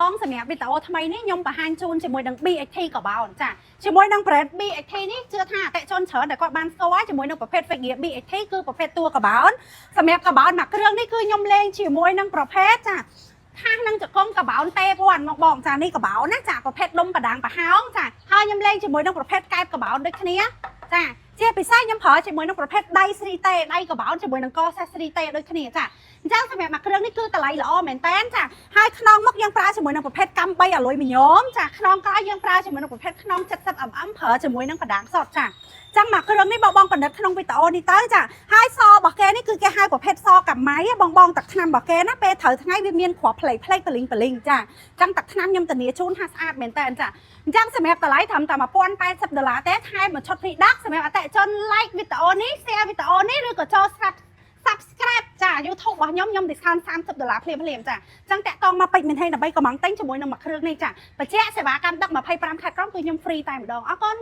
បងសម្រាប់វីដេអូថ្មីនេះខ្ញុំបង្ហាញជូនជាមួយនឹង BXT ក៏បានចាជាមួយនឹង brand BXT នេះជឿថាអតិជនច្រើនតែគាត់បានស្គាល់ជាមួយនឹងប្រភេទ figure BXT គឺប្រភេទតួកបោនសម្រាប់កបោនមួយគ្រឿងនេះគឺខ្ញុំលេងជាមួយនឹងប្រភេទចាខាងនឹងចកងកបោនទេពន់មកបងចានេះកបោនណាចាប្រភេទដុំកដាងប្រហោងចាហើយខ្ញុំលេងជាមួយនឹងប្រភេទកែបកបោនដូចគ្នាចាជាពិសេសខ្ញុំប្រើជាមួយនឹងប្រភេទដៃស្រីតេដៃកបោនជាមួយនឹងកសេះស្រីតេដូចគ្នាចាអញ្ចឹងសម្រាប់មួយគ្រឿងនេះគឺតម្លៃល្អមែនតើចាហើយខ្នងមុខយើងប្រើជាមួយនឹងប្រភេទកម្ម3អាលុយមីញ៉ូមចាខ្នងក្រោយយើងប្រើជាមួយនឹងប្រភេទខ្នង 70mm ប្រើជាមួយនឹងកដាងសុតចាចឹងមួយគ្រឿងនេះបងបណ្ឌិតក្នុងវីដេអូនេះទៅចាហើយសរបស់គេនេះគឺគេហៅប្រភេទសកម្មម៉ៃបងទឹកថ្នាំរបស់គេណាពេលត្រូវថ្ងៃវាមានគ្រាប់ផ្លេកបលីងចាចឹងទឹកថ្នាំខ្ញុំធានាជូនថាស្អាតមែនតើចាអញ្ចឹងសម្រាប់តម្លៃត្រឹមតែ$1080ទេថែមមួយឈុត free dock សម្រាប់អតិថិជន like វីដេអូនេះ share វីដេអូនេះឬក៏ចូល subscribe ចា YouTube របស់ខ្ញុំdiscount $30ភ្លាមចាអញ្ចឹងតាក់ទងមកពេជ្រមានហេដើម្បីកំងទិញជាមួយនឹងមួយគ្រឿងនេះចាបញ្ជាក់សេវាកម្មដឹក25ខែក្រុងគឺខ្ញុំ free តែម្ដងអរគុណ